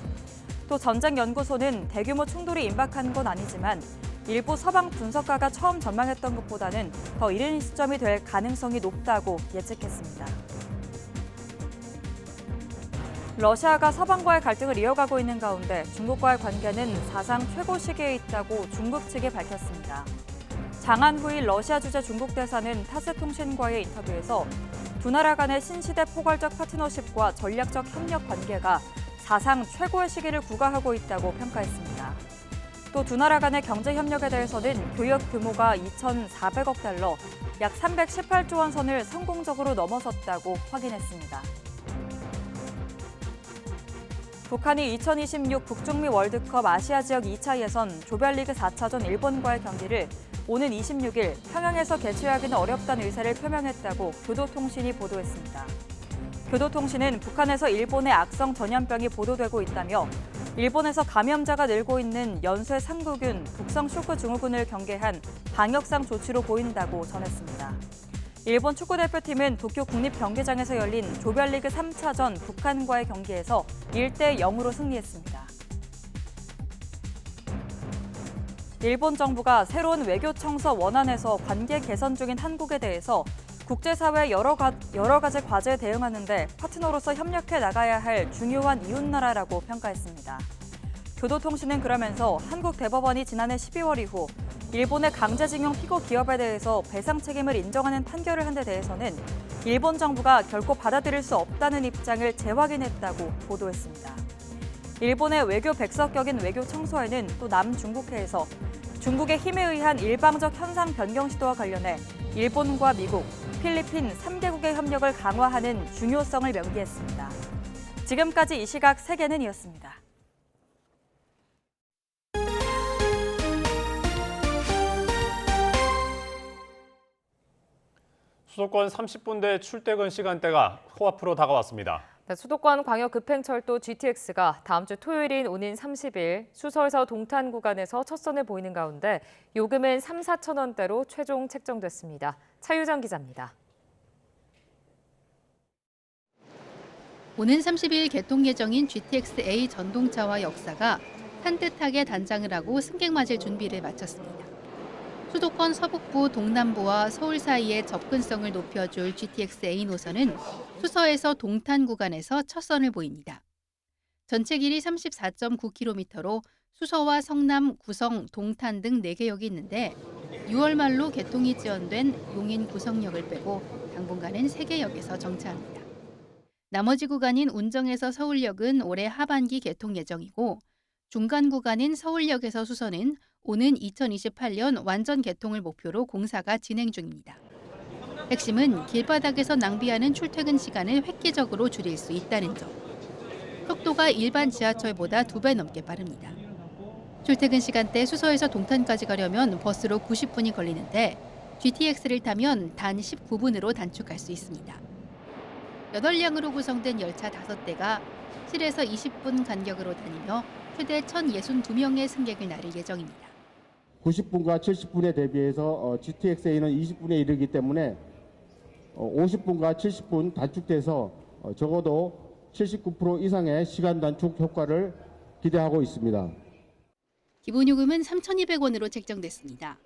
또 전쟁연구소는 대규모 충돌이 임박한 건 아니지만 일부 서방 분석가가 처음 전망했던 것보다는 더 이른 시점이 될 가능성이 높다고 예측했습니다. 러시아가 서방과의 갈등을 이어가고 있는 가운데 중국과의 관계는 사상 최고 시기에 있다고 중국 측이 밝혔습니다. 장한후일 러시아 주재 중국 대사는 타스통신과의 인터뷰에서 두 나라 간의 신시대 포괄적 파트너십과 전략적 협력 관계가 사상 최고의 시기를 구가하고 있다고 평가했습니다. 또 두 나라 간의 경제 협력에 대해서는 교역 규모가 2,400억 달러, 약 318조 원 선을 성공적으로 넘어섰다고 확인했습니다. 북한이 2026 북중미 월드컵 아시아 지역 2차 예선 조별리그 4차전 일본과의 경기를 오는 26일 평양에서 개최하기는 어렵다는 의사를 표명했다고 교도통신이 보도했습니다. 교도통신은 북한에서 일본의 악성 전염병이 보도되고 있다며 일본에서 감염자가 늘고 있는 연쇄 상구균, 독성 쇼크 증후군을 경계한 방역상 조치로 보인다고 전했습니다. 일본 축구대표팀은 도쿄 국립경기장에서 열린 조별리그 3차전 북한과의 경기에서 1대0으로 승리했습니다. 일본 정부가 새로운 외교청서 원안에서 관계 개선 중인 한국에 대해서 국제사회 여러 가지 과제에 대응하는 데 파트너로서 협력해 나가야 할 중요한 이웃나라라고 평가했습니다. 교도통신은 그러면서 한국 대법원이 지난해 12월 이후 일본의 강제징용 피고 기업에 대해서 배상 책임을 인정하는 판결을 한 데 대해서는 일본 정부가 결코 받아들일 수 없다는 입장을 재확인했다고 보도했습니다. 일본의 외교 백석격인 외교 청소에는 또 남중국해에서 중국의 힘에 의한 일방적 현상 변경 시도와 관련해 일본과 미국, 필리핀 3개국의 협력을 강화하는 중요성을 명기했습니다. 지금까지 이 시각 세계는 이었습니다. 수도권 30분대 출퇴근 시간대가 코앞으로 다가왔습니다. 네, 수도권 광역급행철도 GTX가 다음 주 토요일인 오는 30일 수서에서 동탄 구간에서 첫 선을 보이는 가운데 요금은 3, 4천 원대로 최종 책정됐습니다. 차유정 기자입니다. 오는 30일 개통 예정인 GTX-A 전동차와 역사가 산뜻하게 단장을 하고 승객 맞을 준비를 마쳤습니다. 수도권 서북부, 동남부와 서울 사이의 접근성을 높여줄 GTX-A 노선은 수서에서 동탄 구간에서 첫 선을 보입니다. 전체 길이 34.9km로 수서와 성남, 구성, 동탄 등 4개역이 있는데 6월 말로 개통이 지연된 용인 구성역을 빼고 당분간은 3개 역에서 정차합니다. 나머지 구간인 운정에서 서울역은 올해 하반기 개통 예정이고 중간 구간인 서울역에서 수서는 오는 2028년 완전 개통을 목표로 공사가 진행 중입니다. 핵심은 길바닥에서 낭비하는 출퇴근 시간을 획기적으로 줄일 수 있다는 점. 속도가 일반 지하철보다 2배 넘게 빠릅니다. 출퇴근 시간대 수서에서 동탄까지 가려면 버스로 90분이 걸리는데 GTX를 타면 단 19분으로 단축할 수 있습니다. 8량으로 구성된 열차 5대가 실에서 20분 간격으로 다니며 최대 1,062명의 승객을 나를 예정입니다. 90분과 70분에 대비해서 GTX-A는 20분에 이르기 때문에 50분과 70분 단축돼서 적어도 79% 이상의 시간 단축 효과를 기대하고 있습니다. 기본요금은 3,200원으로 책정됐습니다.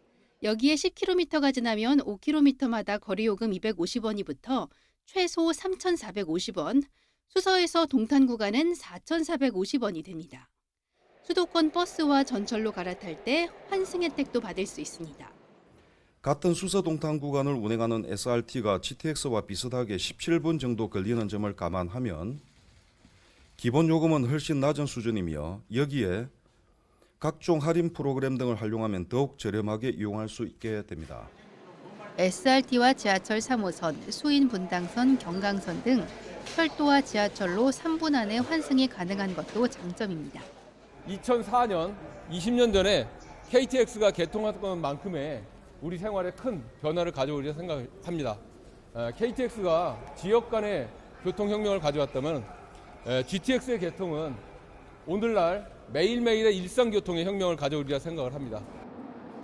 여기에 10km가 지나면 5km마다 거리요금 250원이 붙어 최소 3,450원, 수서에서 동탄 구간은 4,450원이 됩니다. 수도권 버스와 전철로 갈아탈 때 환승 혜택도 받을 수 있습니다. 같은 수서 동탄 구간을 운행하는 SRT가 GTX와 비슷하게 17분 정도 걸리는 점을 감안하면 기본 요금은 훨씬 낮은 수준이며 여기에 각종 할인 프로그램 등을 활용하면 더욱 저렴하게 이용할 수 있게 됩니다. SRT와 지하철 3호선, 수인 분당선, 경강선 등 철도와 지하철로 3분 안에 환승이 가능한 것도 장점입니다. 2004년, 20년 전에 KTX가 개통한 만큼의 우리 생활에 큰 변화를 가져오리라 생각합니다. KTX가 지역 간의 교통혁명을 가져왔다면 GTX의 개통은 오늘날 매일매일의 일상교통의 혁명을 가져오리라 생각을 합니다.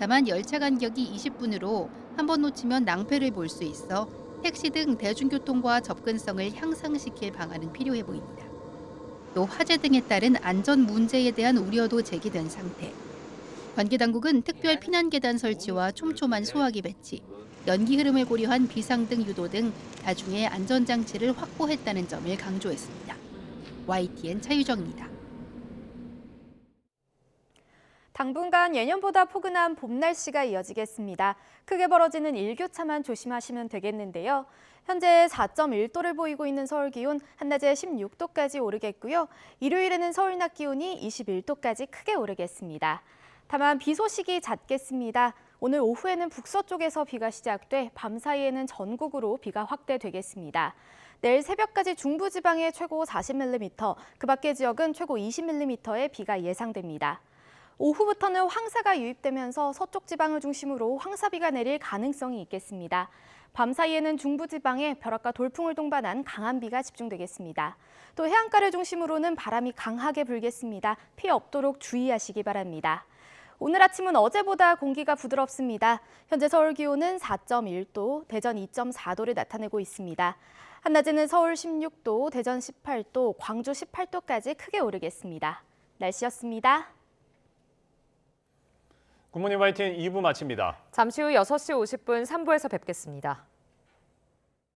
다만 열차 간격이 20분으로 한 번 놓치면 낭패를 볼 수 있어 택시 등 대중교통과 접근성을 향상시킬 방안은 필요해 보입니다. 또 화재 등에 따른 안전 문제에 대한 우려도 제기된 상태. 관계당국은 특별 피난계단 설치와 촘촘한 소화기 배치, 연기 흐름을 고려한 비상등 유도 등 다중의 안전장치를 확보했다는 점을 강조했습니다. YTN 차유정입니다. 당분간 예년보다 포근한 봄 날씨가 이어지겠습니다. 크게 벌어지는 일교차만 조심하시면 되겠는데요. 현재 4.1도를 보이고 있는 서울 기온 한낮에 16도까지 오르겠고요. 일요일에는 서울 낮 기온이 21도까지 크게 오르겠습니다. 다만 비 소식이 잦겠습니다. 오늘 오후에는 북서쪽에서 비가 시작돼 밤 사이에는 전국으로 비가 확대되겠습니다. 내일 새벽까지 중부지방에 최고 40mm, 그 밖의 지역은 최고 20mm의 비가 예상됩니다. 오후부터는 황사가 유입되면서 서쪽 지방을 중심으로 황사비가 내릴 가능성이 있겠습니다. 밤 사이에는 중부지방에 벼락과 돌풍을 동반한 강한 비가 집중되겠습니다. 또 해안가를 중심으로는 바람이 강하게 불겠습니다. 피해 없도록 주의하시기 바랍니다. 오늘 아침은 어제보다 공기가 부드럽습니다. 현재 서울 기온은 4.1도, 대전 2.4도를 나타내고 있습니다. 한낮에는 서울 16도, 대전 18도, 광주 18도까지 크게 오르겠습니다. 날씨였습니다. 굿모닝 YTN 2부 마칩니다. 잠시 후 6시 50분 3부에서 뵙겠습니다.